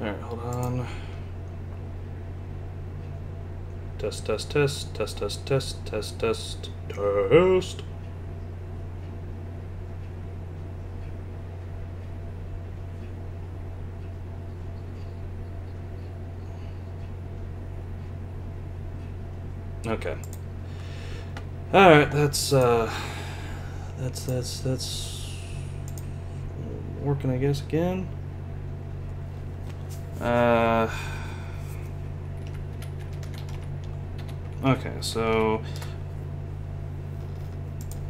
Alright, hold on. Test, test, test, test, test, test, test, test, test. Okay. Alright, that's working, I guess, again. Okay, so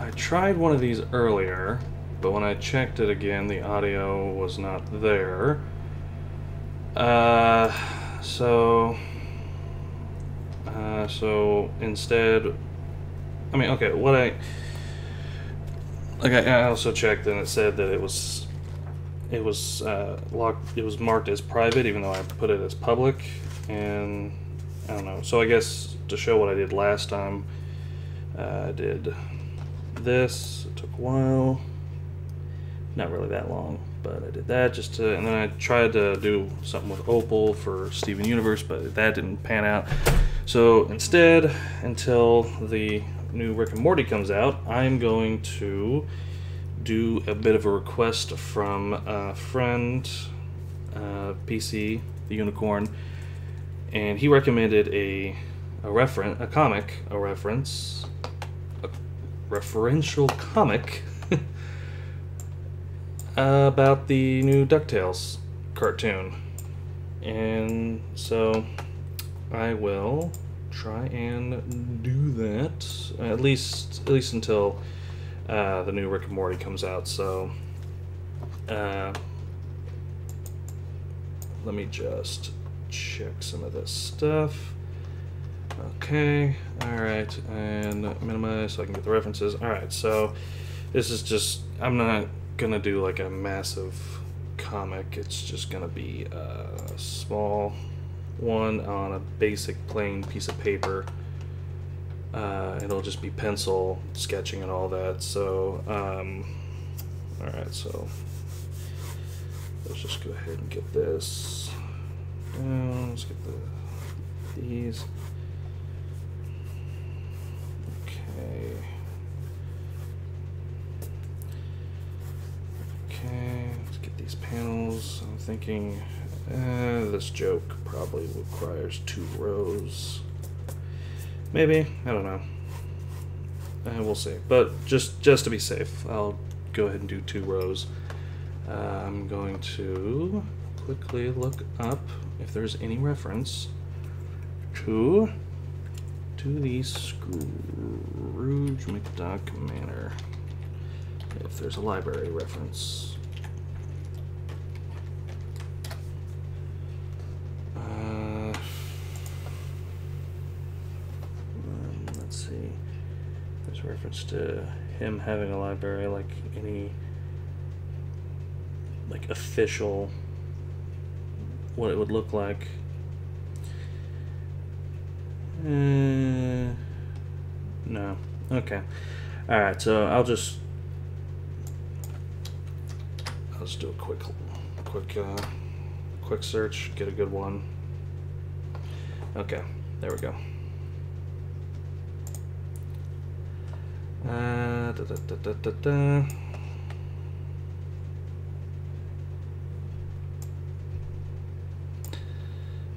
I tried one of these earlier, but when I checked it again, the audio was not there. So instead, I mean, okay, what I also checked and it said that it was locked. It was marked as private, even though I put it as public, and I don't know. So I guess to show what I did last time, I did this. It took a while, not really that long, but I did that just to, and then I tried to do something with Opal for Steven Universe, but that didn't pan out. So instead, until the new Rick and Morty comes out, I'm going to do a bit of a request from a friend, PC, the Unicorn, and he recommended a referential comic about the new DuckTales cartoon, and so I will try and do that at least until the new Rick and Morty comes out. So let me just check some of this stuff. Okay, alright, and minimize so I can get the references. Alright, so this is just, I'm not gonna do like a massive comic, it's just gonna be a small one on a basic plain piece of paper. It'll just be pencil sketching and all that. So alright, so let's just go ahead and get this down. Let's get these. Okay, let's get these panels. I'm thinking this joke probably requires 2 rows. Maybe, I don't know. We'll see. But just to be safe, I'll go ahead and do 2 rows. I'm going to quickly look up if there's any reference to the Scrooge McDuck Manor. If there's a library reference. Let's see. There's a reference to him having a library, like any official, what it would look like. No. Okay. Alright, so I'll just do a quick search, get a good one. Okay, there we go.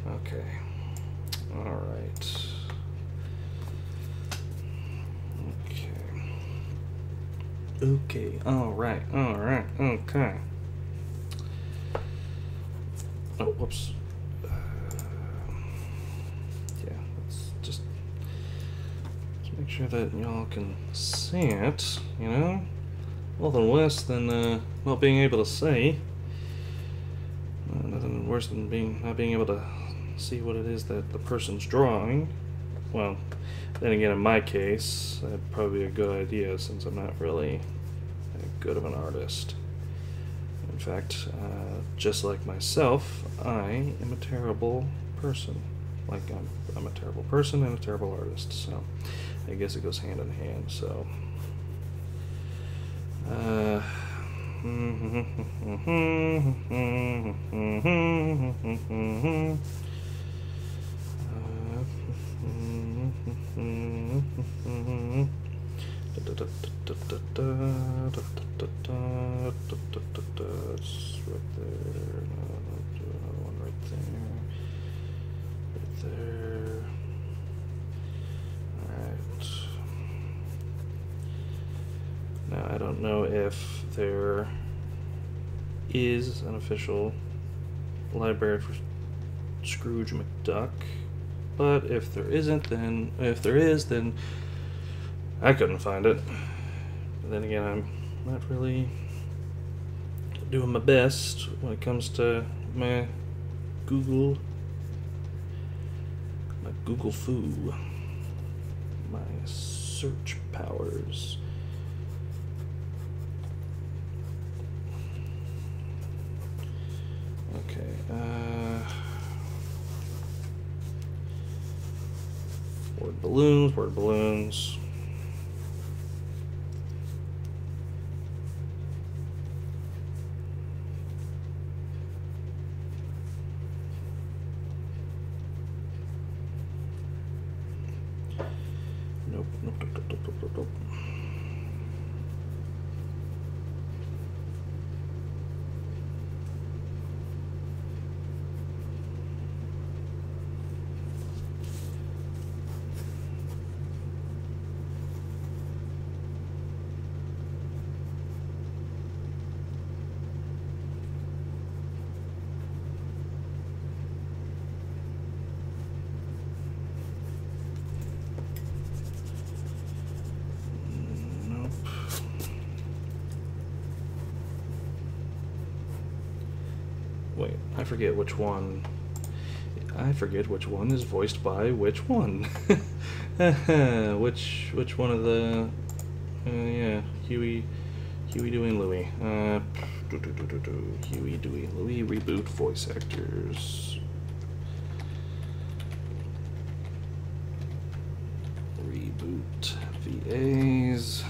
Okay. All right. Okay. All right. Okay. Oh, whoops. Yeah, let's just make sure that y'all can see it, you know? Nothing worse than, not being able to see. Nothing worse than not being able to see what it is that the person's drawing. Well, then again, in my case, that'd probably be a good idea since I'm not really that good of an artist. In fact, just like myself, I am a terrible person. Like, I'm a terrible person and a terrible artist, so I guess it goes hand in hand, so. It's right there. No, do another one right there. Right there. Alright. Now, I don't know if there is an official library for Scrooge McDuck, but if there isn't, then if there is, then I couldn't find it. But then again, I'm not really doing my best when it comes to my Google foo, my search powers. Okay, word balloons. Nope. Wait, I forget which one is voiced by which one. which one of the yeah, Huey, Dewey, and Louie. Huey, Dewey, and Louie reboot voice actors. Reboot VAs.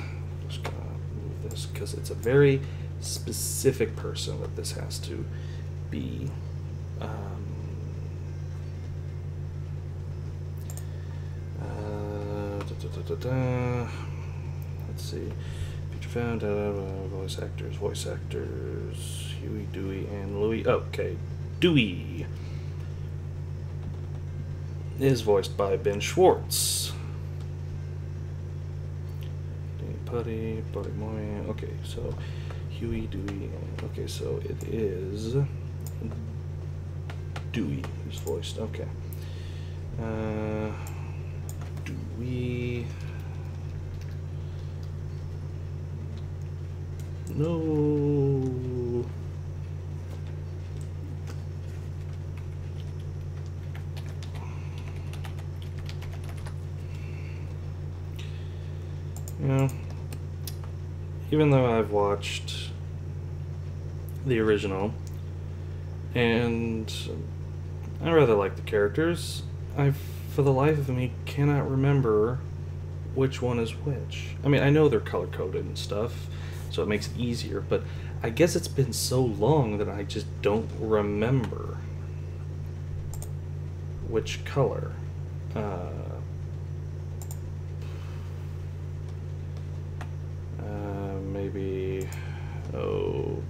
Just gonna move this because it's a very specific person that this has to be. Let's see. Future found voice actors. Huey, Dewey, and Louie. Okay, Dewey is voiced by Ben Schwartz. Buddy Moy. Okay, so Huey, Dewey, and okay, so it is Dewey who's voiced. Okay. Dewey. No. Yeah. Even though I've watched the original, and I rather like the characters, I, for the life of me, cannot remember which one is which. I mean, I know they're color-coded and stuff, so it makes it easier, but I guess it's been so long that I just don't remember which color. Maybe, oh,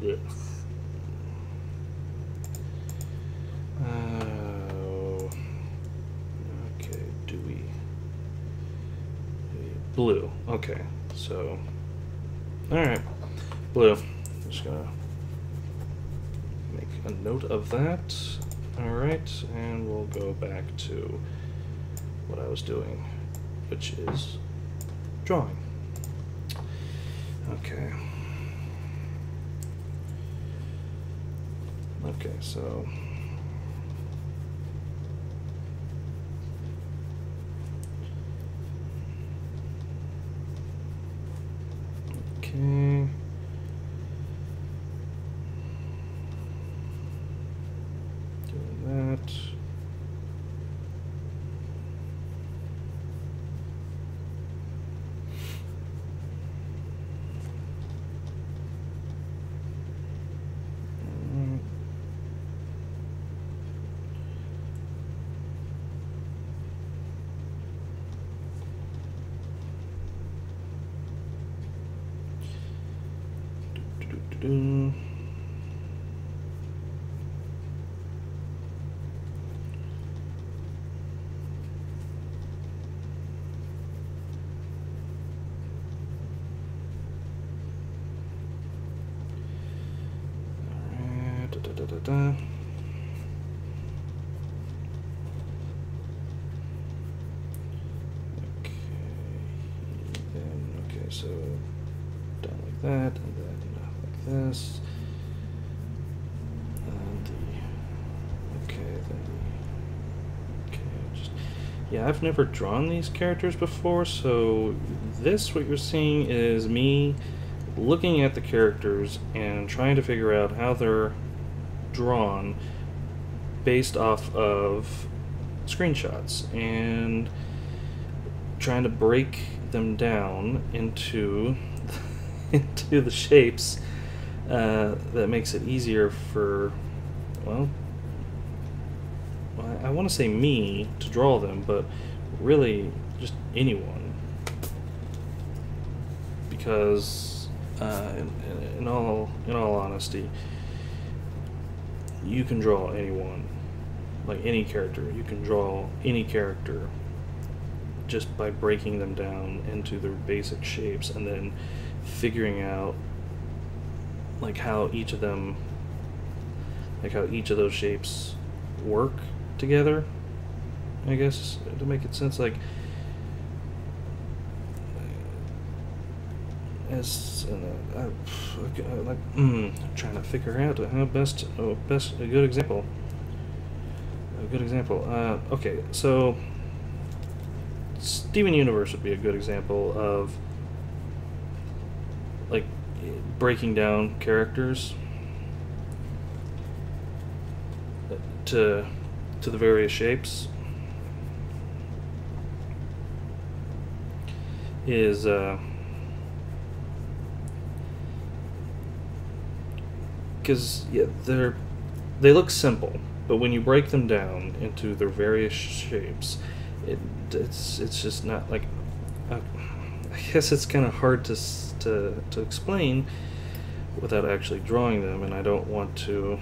yes. Oh, okay, Dewey. Blue, okay, so, alright, blue. Just gonna make a note of that. Alright, and we'll go back to what I was doing, which is drawing. Okay. Okay, so okay. Doing that. do. Alright, Okay, so down like that, and then like this. And yeah, I've never drawn these characters before, so what you're seeing is me looking at the characters and trying to figure out how they're drawn based off of screenshots and trying to break them down into into the shapes that makes it easier for, well, I want to say me to draw them, but really just anyone, because in all honesty, you can draw anyone, like any character. You can draw any character just by breaking them down into their basic shapes and then figuring out like how each of those shapes work together, I guess, to make it sense. Like trying to figure out how best a good example. Okay, so Steven Universe would be a good example of like breaking down characters to the various shapes. Is because yeah, they look simple, but when you break them down into their various shapes, it's just not like I guess it's kind of hard to explain without actually drawing them, and I don't want to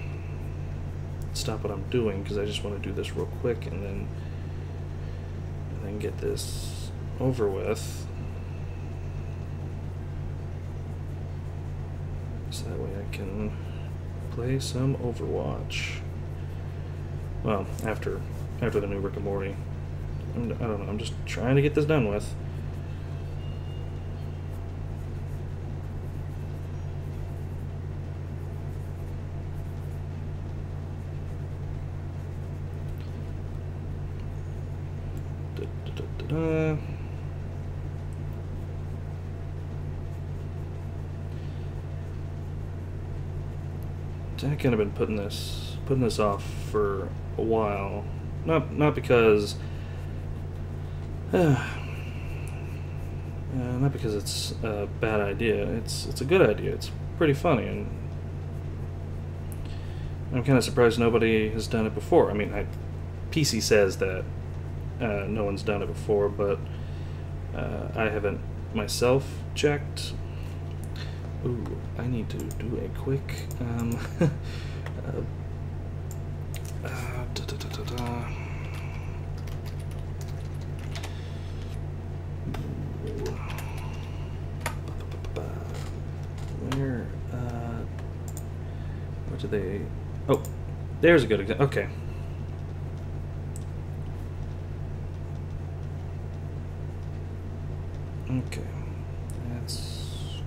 stop what I'm doing because I just want to do this real quick and then get this over with, so that way I can play some Overwatch. Well, after the new Rick and Morty. I don't know, I'm just trying to get this done with. I've kind of been putting this off for a while, not because not because it's a bad idea. It's a good idea. It's pretty funny, and I'm kind of surprised nobody has done it before. I mean, PC says that no one's done it before, but I haven't myself checked. Ooh, I need to do a quick where what do they? Oh, there's a good example. Okay. Okay, that's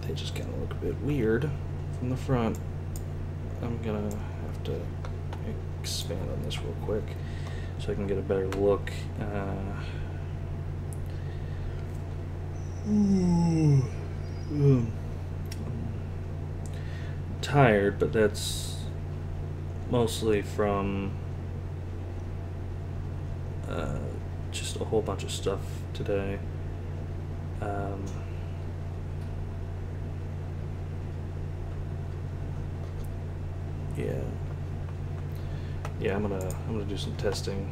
they just kind of look a bit weird from the front. I'm gonna have to expand on this real quick so I can get a better look. Tired, but that's mostly from just a whole bunch of stuff today. Yeah. yeah, I'm gonna do some testing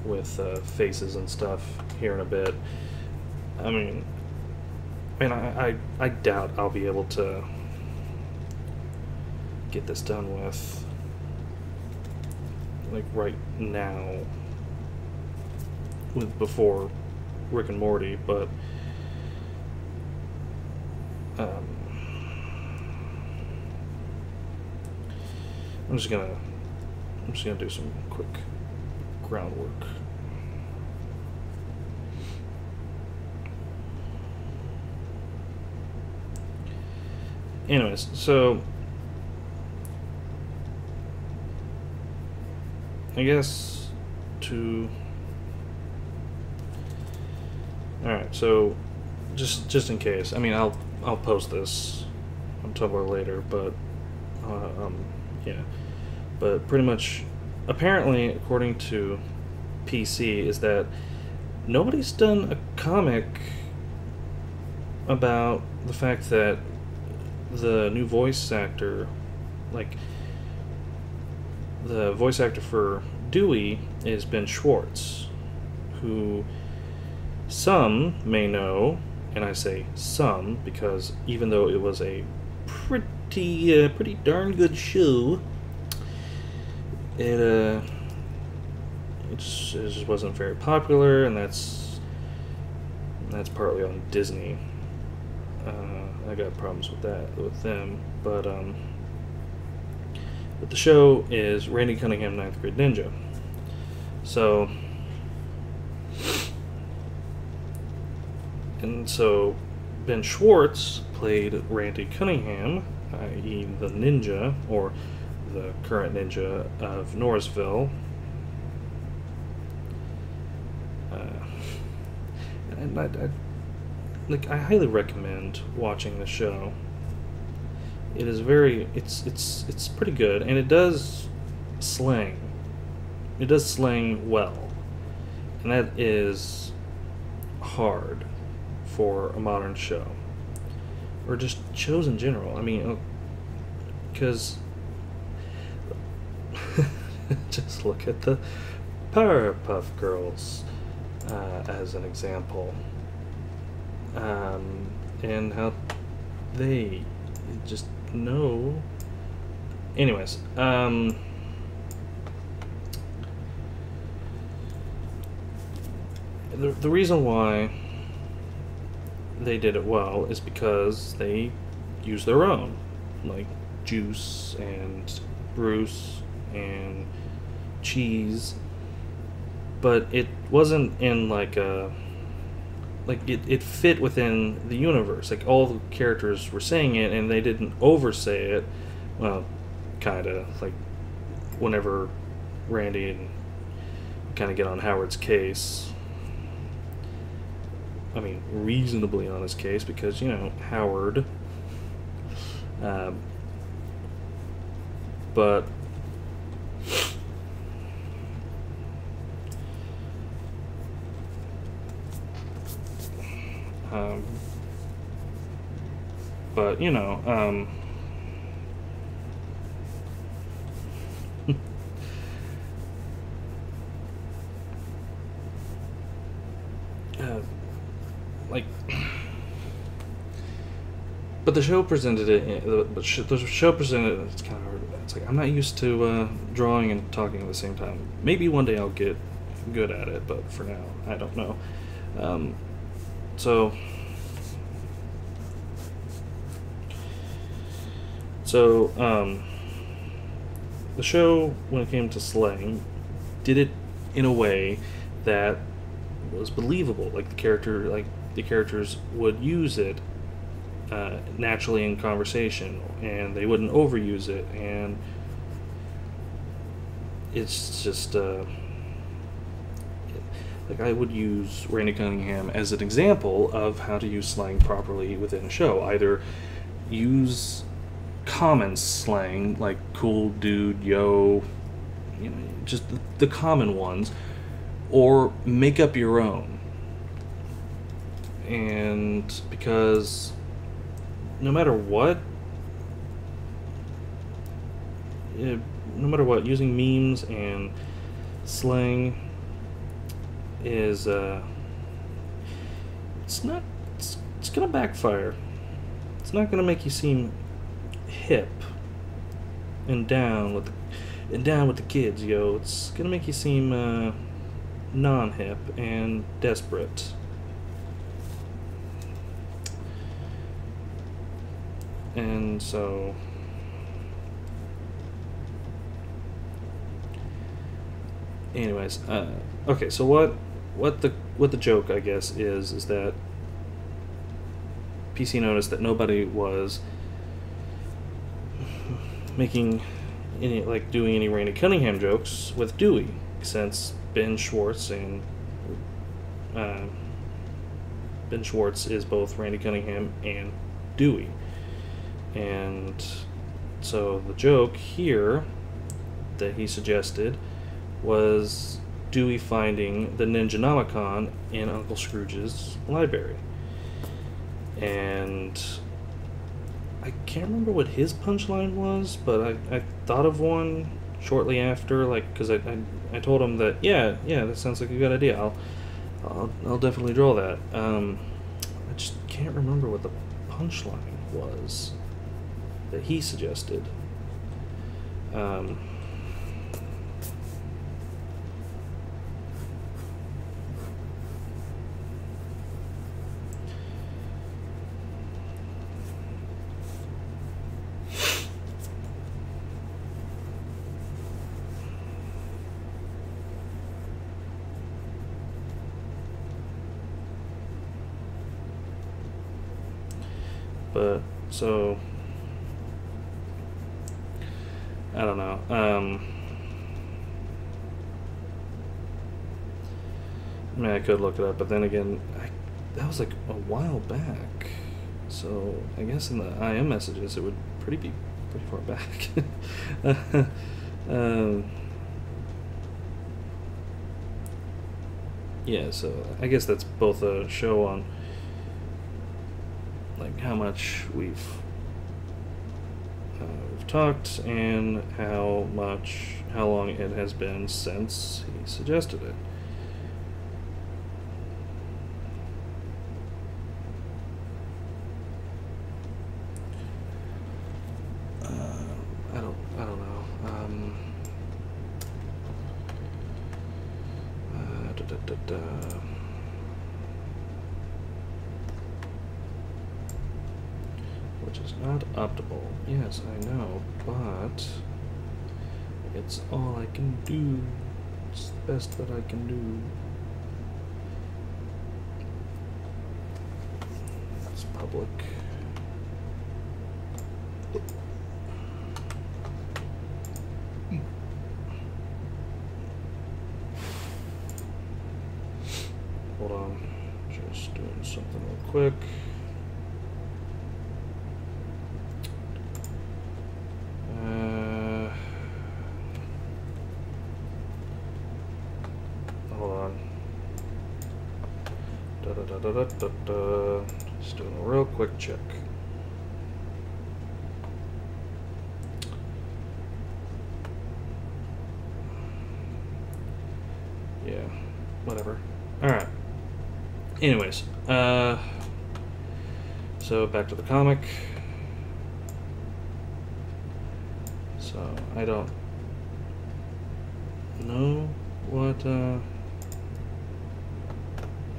with faces and stuff here in a bit. I mean, I doubt I'll be able to get this done with, like, right now, with before Rick and Morty, but I'm just gonna do some quick groundwork. Anyways, so I guess alright, so just in case, I mean, I'll post this on Tumblr later, but yeah, but pretty much, apparently, according to PC, is that nobody's done a comic about the fact that the new voice actor, like, the voice actor for Dewey is Ben Schwartz, who some may know, and I say some because even though it was a pretty darn good show, it just wasn't very popular, and that's partly on Disney. I got problems with them, but the show is Randy Cunningham, Ninth Grade Ninja. So Ben Schwartz played Randy Cunningham, i.e. the ninja, or the current ninja of Norrisville. And I highly recommend watching the show. It is it's pretty good, and it does slang. It does slang well, and that is hard for a modern show, or just shows in general. I mean, because just look at the Powerpuff Girls as an example, and how they just know. Anyways, the reason why they did it well is because they used their own, like Juice and Bruce and Cheese, but it wasn't in like a, like, it fit within the universe. Like, all the characters were saying it, and they didn't oversay it. Well, kinda, like, whenever Randy and kind of get on Howard's case. I mean, reasonably on his case, because, you know, Howard. But you know, like, but the show presented it. The show presented it. It's kind of hard. It's like, I'm not used to drawing and talking at the same time. Maybe one day I'll get good at it, but for now, I don't know. So the show, when it came to slang, did it in a way that was believable. Like, the characters would use it naturally in conversation, and they wouldn't overuse it, and it's just like, I would use Randy Cunningham as an example of how to use slang properly within a show. Either use common slang, like cool dude, yo, you know, just the common ones, or make up your own. And because no matter what, no matter what, using memes and slang is it's gonna backfire. It's not gonna make you seem hip and down with the kids, yo. It's gonna make you seem non-hip and desperate. And so anyways, okay, so what the joke, I guess, is that PC noticed that nobody was making doing any Randy Cunningham jokes with Dewey, since Ben Schwartz is both Randy Cunningham and Dewey. And so the joke here that he suggested was Dewey finding the Ninjanomicon in Uncle Scrooge's library. And I can't remember what his punchline was, but I thought of one shortly after, because I told him that yeah, that sounds like a good idea. I'll definitely draw that. I just can't remember what the punchline was that he suggested. But so I don't know. I mean, I could look it up, but then again, that was like a while back. So I guess in the IM messages, it would be pretty far back. Yeah, so I guess that's both a show on how much we've talked and how long it has been since he suggested it. I don't know. Which is not optimal. Yes, I know, but it's all I can do. It's the best that I can do. It's public. Hold on, just doing something real quick. Just doing a real quick check. Yeah, whatever. Alright. Anyways, so back to the comic. So I don't know what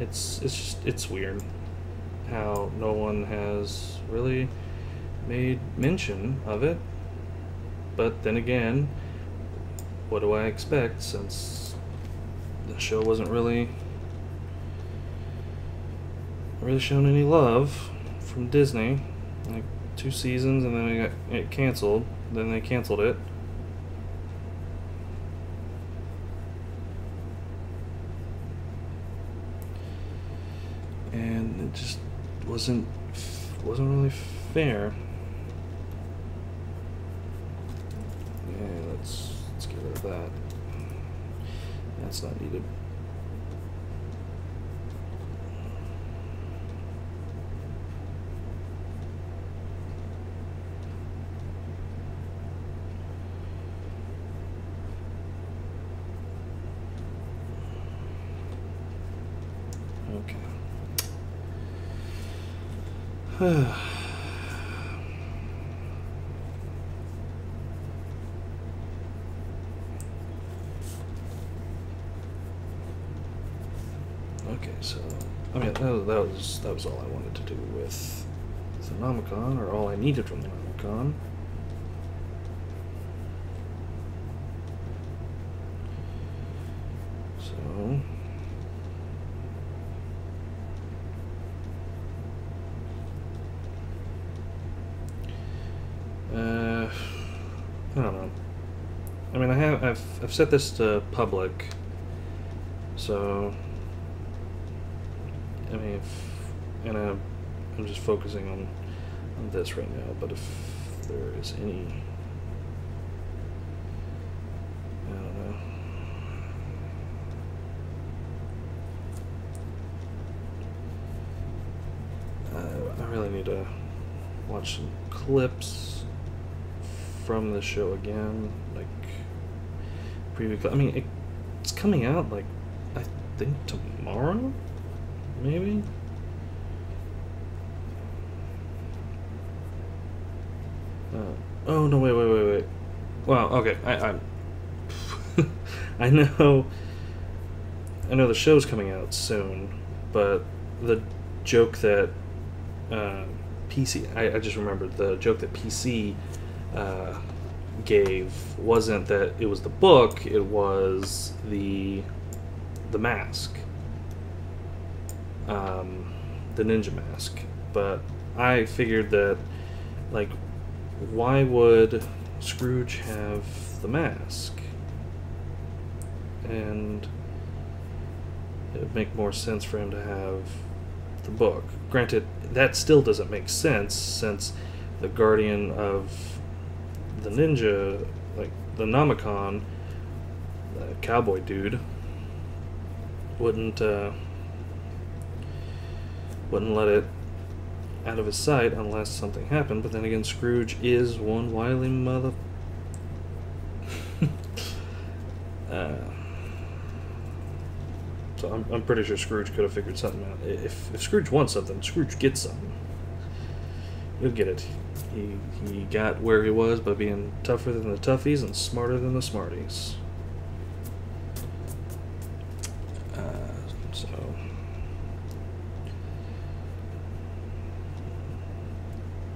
it's weird how no one has really made mention of it, but then again, what do I expect, since the show wasn't really shown any love from Disney, 2 seasons, and then it canceled, then they canceled it. And it just wasn't really fair. Yeah, let's get rid of that. That's not needed. Okay, so I mean that was all I wanted to do with the Nomicon, or all I needed from the Nomicon. So I don't know. I mean, I've set this to public, so I mean, I'm just focusing on this right now. But if there is any, I don't know. I really need to watch some clips from the show again, like preview. I mean, it's coming out like I think tomorrow, maybe. Oh no! Wait. Wow. Okay. I know. I know the show's coming out soon, but the joke that PC. I just remembered the joke that PC gave wasn't that it was the book, it was the mask, the ninja mask. But I figured that, like, why would Scrooge have the mask? And it would make more sense for him to have the book. Granted, that still doesn't make sense, since the guardian of the ninja, like the Nomicon, the cowboy dude, wouldn't let it out of his sight unless something happened. But then again, Scrooge is one wily mother. So I'm pretty sure Scrooge could have figured something out. If Scrooge wants something, Scrooge gets something. He'll get it. He got where he was by being tougher than the toughies and smarter than the smarties.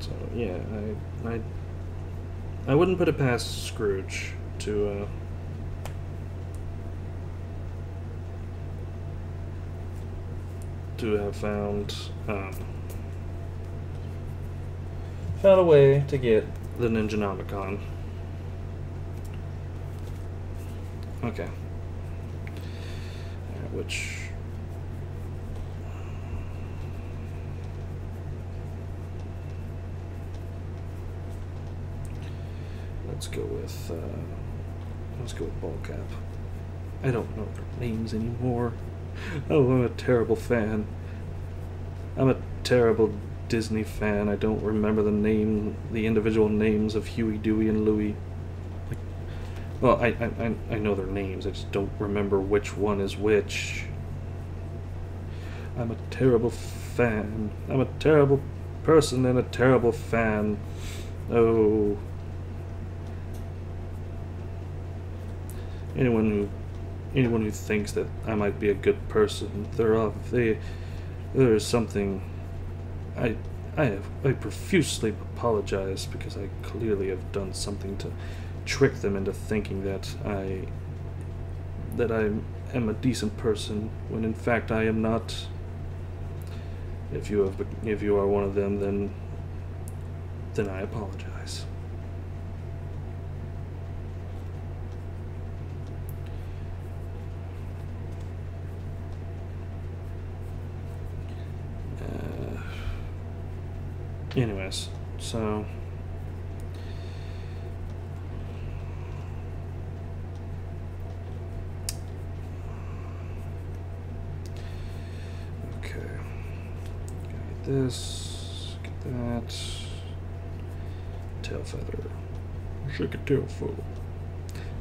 So yeah, I wouldn't put it past Scrooge to have found a way to get the Ninja Nomicon. Okay. Which... Let's go with Ballcap. I don't know their names anymore. Oh, I'm a terrible fan. I'm a terrible Disney fan. I don't remember the individual names of Huey, Dewey, and Louie. Like, well, I know their names. I just don't remember which one is which. I'm a terrible fan. I'm a terrible person and a terrible fan. Oh. Anyone who thinks that I might be a good person, there is something. I profusely apologize, because I clearly have done something to trick them into thinking that I am a decent person, when in fact I am not. If you are one of them, then I apologize. Anyways, so okay, get this, get that. Tail feather, shake a tail fool.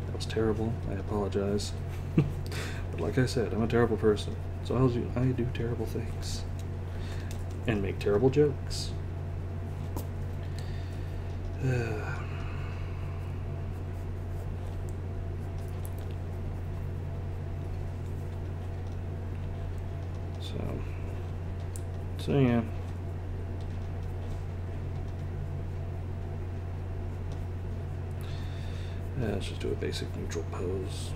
That was terrible. I apologize. But like I said, I'm a terrible person, so I do terrible things and make terrible jokes. So yeah. Let's just do a basic neutral pose.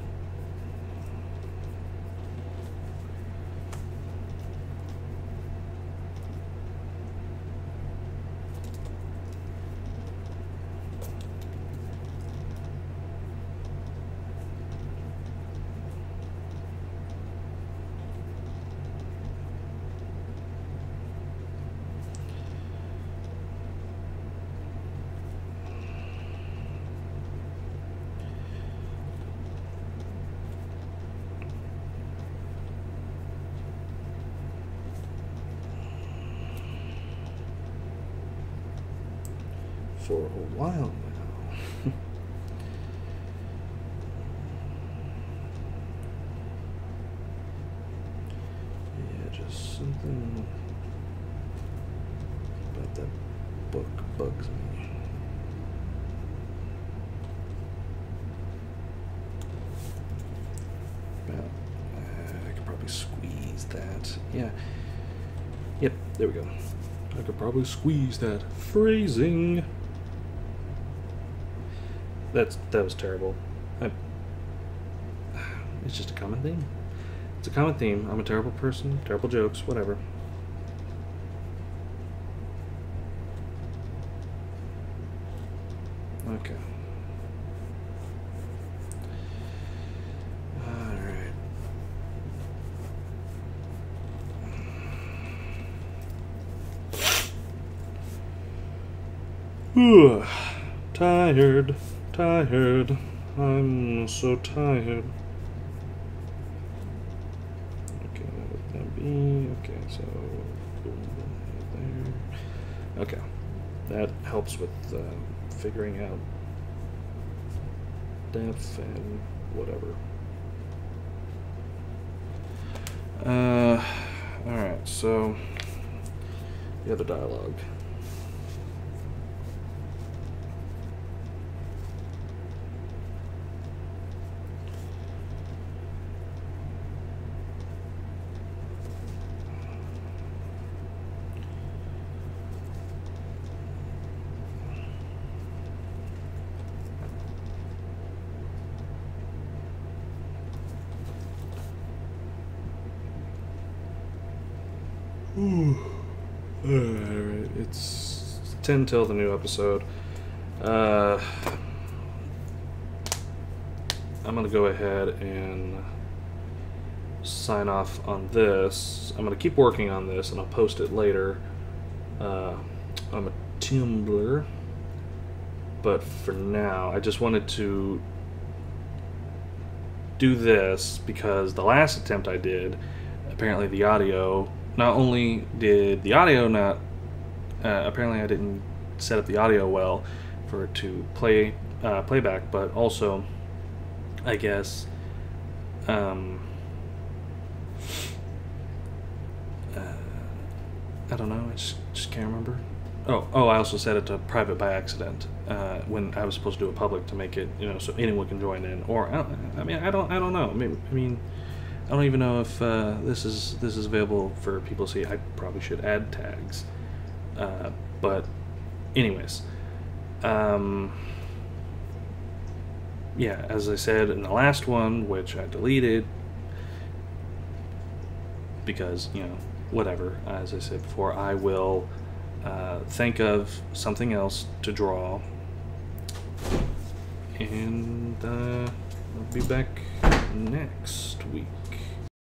For a while now. Yeah, just something about that book bugs me. About, I could probably squeeze that. Yeah. Yep, there we go. I could probably squeeze that. Phrasing. That was terrible. It's just a common theme. It's a common theme. I'm a terrible person, terrible jokes, whatever. Okay. Alright. Tired. Tired. I'm so tired. Okay, what would that be? Okay, so there. Okay, that helps with figuring out depth and whatever. All right, so the other dialogue. Alright, it's 10 till the new episode. I'm gonna go ahead and sign off on this. I'm gonna keep working on this and I'll post it later on a Tumblr. But for now, I just wanted to do this because the last attempt I did, apparently the audio, not only did the audio not, apparently I didn't set up the audio well for it to playback, but also, I guess, I don't know, I just can't remember. Oh, I also set it to private by accident when I was supposed to do it public to make it, so anyone can join in. Or I don't know. I mean, I don't even know if this is available for people to see. I probably should add tags. But anyways, yeah, as I said in the last one, which I deleted because, whatever, as I said before, I will think of something else to draw, and I'll be back next week.